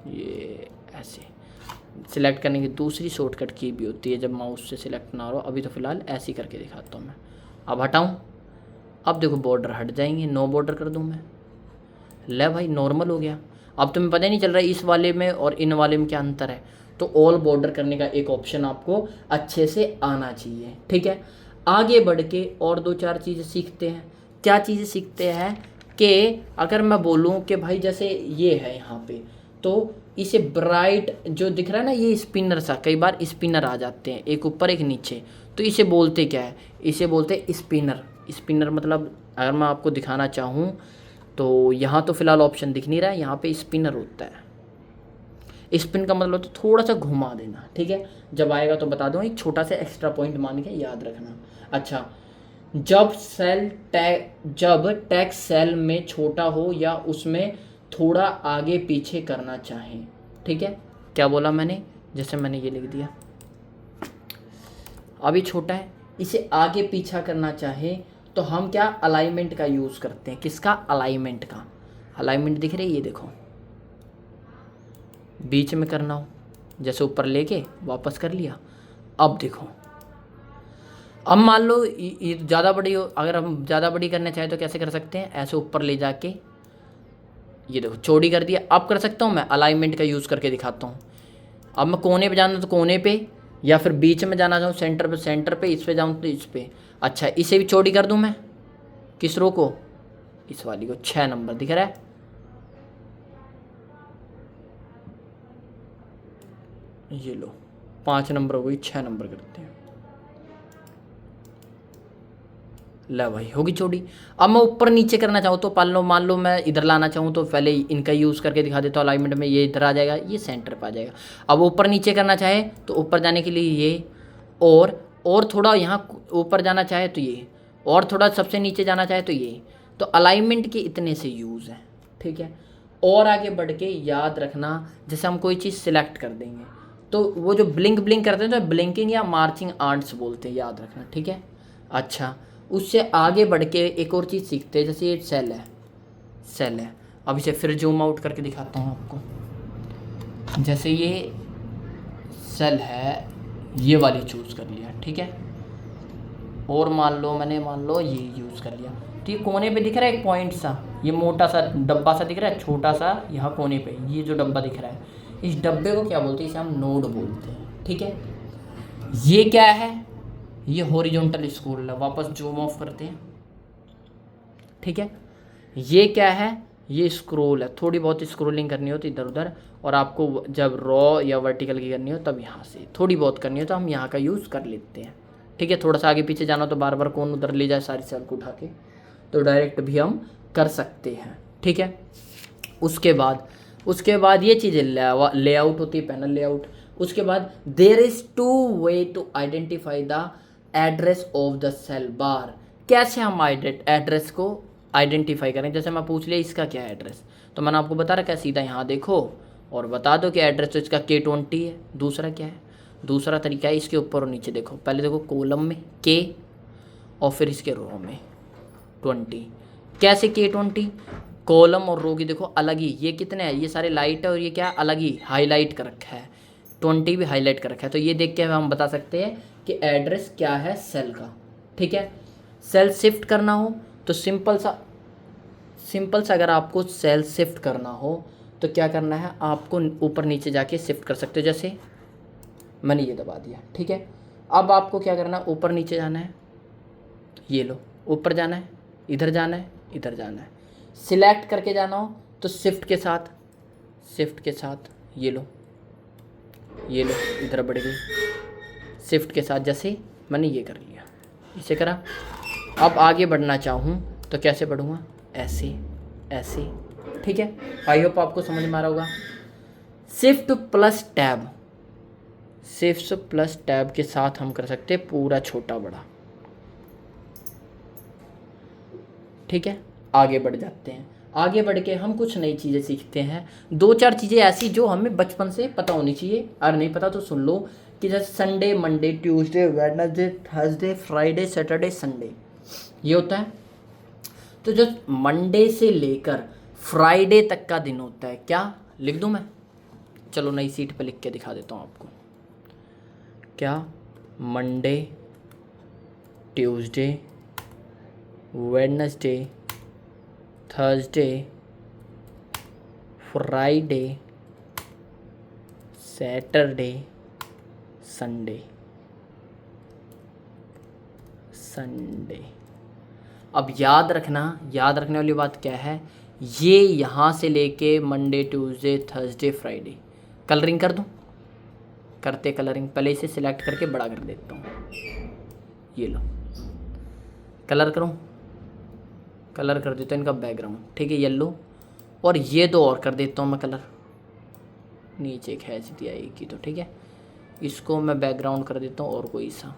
S1: ये ऐसे सिलेक्ट करने की दूसरी शॉर्टकट की भी होती है जब माउस से सिलेक्ट ना हो। अभी तो फ़िलहाल ऐसे ही करके दिखाता हूँ मैं। अब हटाऊँ, अब देखो बॉर्डर हट जाएंगे, नो बॉर्डर कर दूँ मैं, ले भाई नॉर्मल हो गया। अब तुम्हें पता ही नहीं चल रहा है इस वाले में और इन वाले में क्या अंतर है। तो ऑल बॉर्डर करने का एक ऑप्शन आपको अच्छे से आना चाहिए, ठीक है। आगे बढ़ के और दो चार चीज़ें सीखते हैं। क्या चीज़ें सीखते हैं कि अगर मैं बोलूँ कि भाई जैसे ये है यहाँ पे, तो इसे ब्राइट जो दिख रहा है ना, ये स्पिनर सा, कई बार स्पिनर आ जाते हैं एक ऊपर एक नीचे, तो इसे बोलते क्या है, इसे बोलते हैं स्पिनर। स्पिनर मतलब अगर मैं आपको दिखाना चाहूँ तो यहाँ तो फ़िलहाल ऑप्शन दिख नहीं रहा है, यहाँ पे स्पिनर होता है। स्पिन का मतलब तो थोड़ा सा घुमा देना, ठीक है। जब आएगा तो बता दूँ, एक छोटा सा एक्स्ट्रा पॉइंट मान के याद रखना। अच्छा, जब टेक्स्ट सेल में छोटा हो या उसमें थोड़ा आगे पीछे करना चाहें, ठीक है। क्या बोला मैंने, जैसे मैंने ये लिख दिया, अभी छोटा है, इसे आगे पीछा करना चाहे तो हम क्या अलाइनमेंट का यूज़ करते हैं। किसका, अलाइनमेंट का। अलाइनमेंट दिख रही है, ये देखो, बीच में करना हो, जैसे ऊपर लेके वापस कर लिया। अब देखो, अब मान लो ये ज़्यादा बड़ी हो, अगर हम ज़्यादा बड़ी करना चाहें तो कैसे कर सकते हैं, ऐसे ऊपर ले जाके ये देखो चौड़ी कर दिया। अब कर सकता हूँ मैं अलाइनमेंट का यूज़ करके दिखाता हूँ। अब मैं कोने पे जाना तो कोने पे, या फिर बीच में जाना चाहूँ सेंटर पे, इस पे जाऊँ तो इस पे। अच्छा, इसे भी चौड़ी कर दूँ मैं, किस रो को, इस वाली को। 6 नंबर दिख रहा है, ये लो 5 नंबर हो गई, 6 नंबर करते हैं। ला भाई होगी चौड़ी। अब मैं ऊपर नीचे करना चाहूँ तो मान लो मैं इधर लाना चाहूँ तो पहले इनका यूज़ करके दिखा देता हूँ। अलाइनमेंट में ये इधर आ जाएगा, ये सेंटर पे आ जाएगा। अब ऊपर नीचे करना चाहे तो ऊपर जाने के लिए ये, और थोड़ा यहाँ ऊपर जाना चाहे तो ये, और थोड़ा सबसे नीचे जाना चाहे तो ये। तो अलाइनमेंट के इतने से यूज़ है, ठीक है। और आगे बढ़ के याद रखना, जैसे हम कोई चीज़ सिलेक्ट कर देंगे तो वो जो ब्लिंक ब्लिंक करते हैं तो ब्लिंकिंग या मार्चिंग आर्ट्स बोलते हैं, याद रखना, ठीक है। अच्छा, उससे आगे बढ़ के एक और चीज़ सीखते हैं, जैसे ये सेल है, सेल है। अब इसे फिर जूम आउट करके दिखाता हूँ आपको। जैसे ये सेल है, ये वाली चूज़ कर लिया, ठीक है। और मान लो ये यूज़ कर लिया, तो ये कोने पे दिख रहा है एक पॉइंट सा, ये मोटा सा डब्बा सा दिख रहा है, छोटा सा यहाँ कोने पे ये जो डब्बा दिख रहा है, इस डब्बे को क्या बोलते हैं? इसे हम नोड बोलते हैं, ठीक है। ये क्या है? ये हॉरिजॉन्टल स्क्रोल है। वापस जूम ऑफ करते हैं, ठीक है। ये क्या है? ये स्क्रोल है। थोड़ी बहुत स्क्रोलिंग करनी हो तो इधर उधर, और आपको जब रॉ या वर्टिकल की करनी हो तब यहाँ से थोड़ी बहुत करनी हो तो हम यहाँ का यूज़ कर लेते हैं, ठीक है। थोड़ा सा आगे पीछे जाना तो बार बार कौन उधर ले जाए सारी सेल को उठा के, तो डायरेक्ट भी हम कर सकते हैं, ठीक है। उसके बाद ये चीज़ें लेआउट होती है, पैनल लेआउट। उसके बाद there is two way to identify the address of the cell bar. कैसे हम एड्रेस को आइडेंटिफाई करें? जैसे मैं पूछ लिया इसका क्या है एड्रेस, तो मैंने आपको बता रखा है, सीधा यहाँ देखो और बता दो कि एड्रेस तो इसका K20 है। दूसरा क्या है? दूसरा तरीका है, इसके ऊपर और नीचे देखो। पहले देखो कॉलम में K और फिर इसके रो में 20। कैसे K20? कॉलम और रो की देखो अलग ही, ये कितने हैं? ये सारे लाइट है और ये क्या अलग ही हाईलाइट कर रखा है, 20 भी हाईलाइट कर रखा है। तो ये देख के हम बता सकते हैं कि एड्रेस क्या है सेल का, ठीक है। सेल शिफ्ट करना हो तो सिंपल सा अगर आपको सेल शिफ्ट करना हो तो क्या करना है? आपको ऊपर नीचे जाके शिफ्ट कर सकते हो। जैसे मैंने ये दबा दिया, ठीक है। अब आपको क्या करना है? ऊपर नीचे जाना है, ये लो, ऊपर जाना है, इधर जाना है, इधर जाना है। सिलेक्ट करके जाना हो तो शिफ्ट के साथ ये लो इधर बढ़ गई शिफ्ट के साथ। जैसे मैंने ये कर लिया, इसे करा। अब आगे बढ़ना चाहूँ तो कैसे बढ़ूँगा? ऐसे, ठीक है। आई होप आपको समझ में आ रहा होगा। शिफ्ट प्लस टैब के साथ हम कर सकते हैं पूरा छोटा बड़ा, ठीक है। आगे बढ़ जाते हैं। आगे बढ़ के हम कुछ नई चीज़ें सीखते हैं, 2-4 चीज़ें ऐसी जो हमें बचपन से पता होनी चाहिए, और नहीं पता तो सुन लो। कि जैसे Sunday, Monday, Tuesday, Wednesday, Thursday, Friday, Saturday, Sunday, ये होता है। तो जो मंडे से लेकर फ्राइडे तक का दिन होता है, क्या लिख दूं मैं? चलो नई सीट पे लिख के दिखा देता हूँ आपको। क्या? Monday, Tuesday, Wednesday, Thursday, Friday, Saturday, Sunday. अब याद रखने वाली बात क्या है? ये यहाँ से लेके Monday, Tuesday, Thursday, Friday. Colouring कर दूँ? करते कलरिंग। पहले इसे सिलेक्ट करके बड़ा कर देता हूँ, ये लो। कलर करूँ? कलर कर देता हूँ इनका बैकग्राउंड, ठीक है, येलो। और ये 2 और कर देता हूँ मैं कलर, नीचे खींच दिया एक ही तो, ठीक है। इसको मैं बैकग्राउंड कर देता हूँ और कोई सा,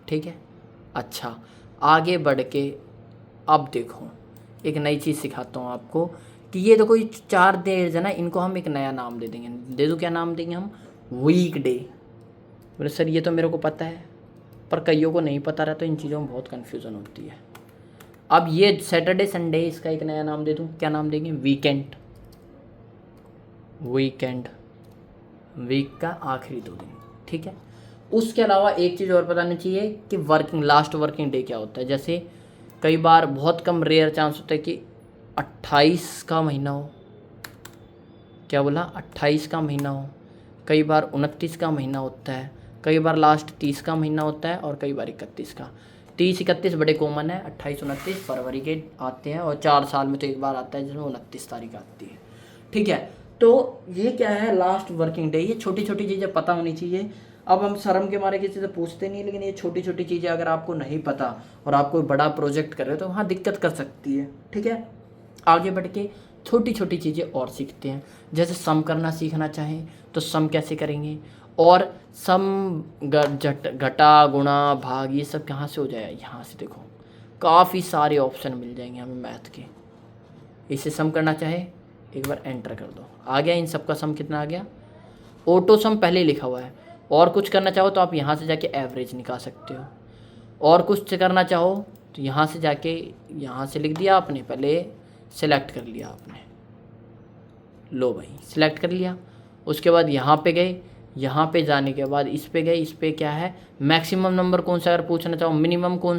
S1: ठीक है। अच्छा, आगे बढ़ के अब देखो एक नई चीज़ सिखाता हूँ आपको कि ये देखो ये 4 डेज है ना, इनको हम एक नया नाम दे देंगे। दे दो, क्या नाम देंगे हम? वीकडे। बोले सर ये तो मेरे को पता है, पर कईयों को नहीं पता रहता, इन चीज़ों में बहुत कन्फ्यूज़न होती है। अब ये सैटरडे, संडे, इसका एक नया नाम दे दूँ, क्या नाम देंगे? वीकेंड। वीक का आखिरी 2 दिन, ठीक है। उसके अलावा एक चीज़ और बतानी चाहिए कि लास्ट वर्किंग डे क्या होता है। जैसे कई बार बहुत कम रेयर चांस होता है कि 28 का महीना हो, क्या बोला? 28 का महीना हो। कई बार 29 का महीना होता है, कई बार लास्ट 30 का महीना होता है, और कई बार 31 का। 30-31 बड़े कॉमन है, 28-29 फरवरी के आते हैं, और 4 साल में तो एक बार आता है जिसमें 29 तारीख आती है, ठीक है। तो ये क्या है? Last working day. ये छोटी छोटी चीज़ें पता होनी चाहिए। अब हम शर्म के मारे किसी से पूछते नहीं, लेकिन ये छोटी छोटी चीज़ें अगर आपको नहीं पता और आप कोई बड़ा प्रोजेक्ट कर रहे हो तो वहाँ दिक्कत कर सकती है। ठीक है, आगे बढ़ के छोटी छोटी चीज़ें और सीखते हैं। जैसे सम करना सीखना चाहें तो सम कैसे करेंगे, और सम घटा गुणा भाग ये सब कहाँ से हो जाएगा, यहाँ से देखो काफ़ी सारे ऑप्शन मिल जाएंगे हमें मैथ के। इसे सम करना चाहे एक बार एंटर कर दो, आ गया। इन सब का सम कितना आ गया, ऑटो सम पहले ही लिखा हुआ है। और कुछ करना चाहो तो आप यहाँ से जाके एवरेज निकाल सकते हो, और कुछ करना चाहो तो यहाँ से जाके यहाँ से लिख दिया आपने, पहले सेलेक्ट कर लिया आपने, लो भाई सिलेक्ट कर लिया। उसके बाद यहाँ पे गए, यहाँ पे जाने के बाद इस पे गए, इस पे क्या है मैक्सिमम नंबर कौन सा, अगर पूछना चाहो मिनिमम कौन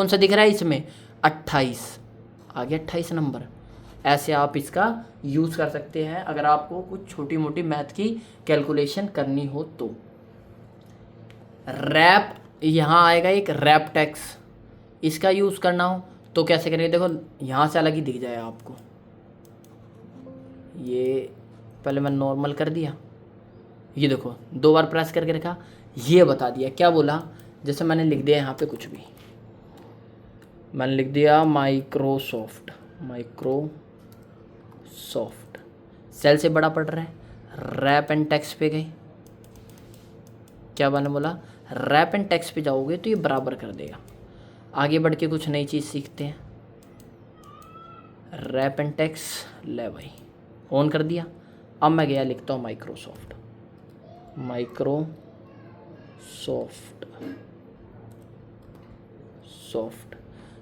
S1: सा दिख रहा है इसमें 28, आ गया 28 नंबर। ऐसे आप इसका यूज़ कर सकते हैं अगर आपको कुछ छोटी मोटी मैथ की कैलकुलेशन करनी हो तो। रैप यहाँ आएगा एक रैप टैक्स, इसका यूज़ करना हो तो कैसे करेंगे, देखो यहाँ से अलग ही दिख जाएगा आपको। ये पहले मैं नॉर्मल कर दिया, ये देखो 2 बार प्रेस करके रखा, ये बता दिया क्या बोला। जैसे मैंने लिख दिया यहाँ पे कुछ भी, मैंने लिख दिया माइक्रोसॉफ्ट, सेल से बड़ा पड़ रहा है। रैप एंड टेक्स्ट पे गए, क्या मैंने बोला, रैप एंड टेक्स्ट पे जाओगे तो ये बराबर कर देगा। आगे बढ़ के कुछ नई चीज़ सीखते हैं। रैप एंड टेक्स्ट ले भाई ऑन कर दिया। अब मैं गया लिखता हूँ माइक्रोसॉफ्ट,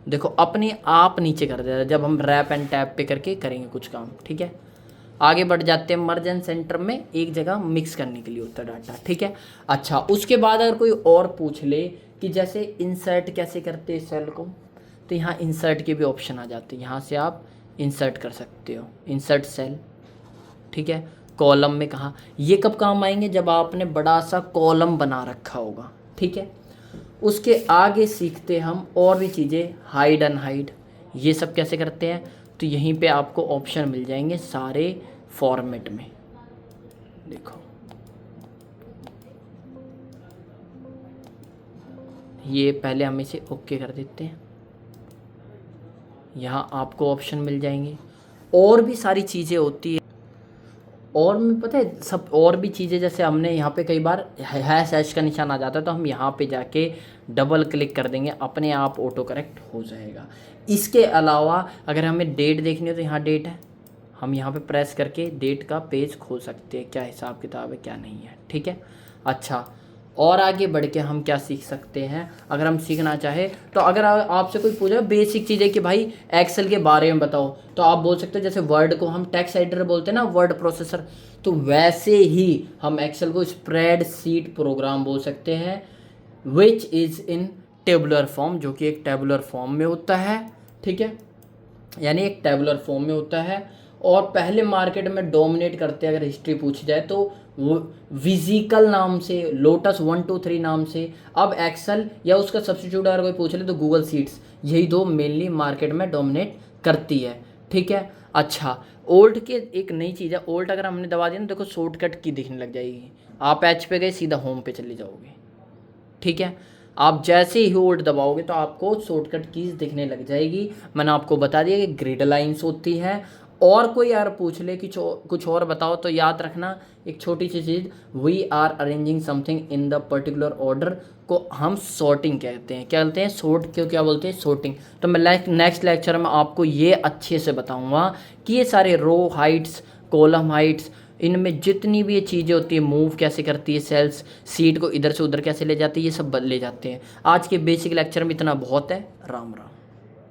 S1: देखो अपने आप नीचे कर देगा जब हम रैप एंड टैप पे करके करेंगे कुछ काम। ठीक है, आगे बढ़ जाते हैं। मर्ज एंड सेंटर में एक जगह मिक्स करने के लिए होता है डाटा। ठीक है, अच्छा उसके बाद अगर कोई और पूछ ले कि जैसे इंसर्ट कैसे करते हैं सेल को, तो यहाँ इंसर्ट के भी ऑप्शन आ जाते हैं, यहाँ से आप इंसर्ट कर सकते हो, इंसर्ट सेल। ठीक है, कॉलम में कहाँ, ये कब काम आएंगे, जब आपने बड़ा सा कॉलम बना रखा होगा। ठीक है, उसके आगे सीखते हम और भी चीज़ें, हाइड अनहाइड, ये सब कैसे करते हैं। तो यहीं पे आपको ऑप्शन मिल जाएंगे सारे फॉर्मेट में। देखो ये पहले हम इसे ओके कर देते हैं, यहाँ आपको ऑप्शन मिल जाएंगे। और भी सारी चीज़ें होती है, और मैं पता है सब और भी चीज़ें, जैसे हमने यहाँ पे कई बार हैश का निशान आ जाता है तो हम यहाँ पे जाके डबल क्लिक कर देंगे, अपने आप ऑटो करेक्ट हो जाएगा। इसके अलावा अगर हमें डेट देखनी हो तो यहाँ डेट है, हम यहाँ पे प्रेस करके डेट का पेज खोल सकते हैं, क्या हिसाब किताब है क्या नहीं है। ठीक है, अच्छा और आगे बढ़ के हम क्या सीख सकते हैं, अगर हम सीखना चाहे तो अगर आपसे कोई पूछे बेसिक चीज़ें कि भाई एक्सेल के बारे में बताओ, तो आप बोल सकते हो जैसे वर्ड को हम टेक्स्ट एडिटर बोलते हैं ना, वर्ड प्रोसेसर, तो वैसे ही हम एक्सेल को स्प्रेडशीट प्रोग्राम बोल सकते हैं, which is in tabular form, जो कि एक टेबुलर फॉर्म में होता है। ठीक है, यानी एक टेबुलर फॉर्म में होता है, और पहले मार्केट में डोमिनेट करते हैं अगर हिस्ट्री पूछी जाए तो वो विजिकल नाम से, लोटस 1 2 3 नाम से। अब एक्सेल या उसका सब्स्टिट्यूट अगर कोई पूछ ले तो गूगल शीट्स, यही 2 मेनली मार्केट में डोमिनेट करती है। ठीक है, अच्छा ओल्ड के एक नई चीज़ है, ओल्ड अगर हमने दबा दिया ना देखो शॉर्टकट की दिखने लग जाएगी, आप एच पे गए सीधा होम पे चले जाओगे। ठीक है, आप जैसे ही ओल्ड दबाओगे तो आपको शॉर्टकट कीज दिखने लग जाएगी। मैंने आपको बता दिया कि ग्रिड लाइंस होती है। और कोई यार पूछ ले कि कुछ और बताओ तो याद रखना एक छोटी सी चीज़, we are arranging something in the particular order को हम सॉर्टिंग कहते हैं। क्या कहते हैं, सॉर्ट क्यों क्या बोलते हैं, सॉर्टिंग। तो मैं नेक्स्ट लेक्चर में आपको ये अच्छे से बताऊंगा कि ये सारे रो हाइट्स, कॉलम हाइट्स, इनमें जितनी भी ये चीज़ें होती है, मूव कैसे करती है सेल्स, सीट को इधर से उधर कैसे ले जाती है, ये सब ले जाते हैं। आज के बेसिक लेक्चर में इतना बहुत है। राम राम।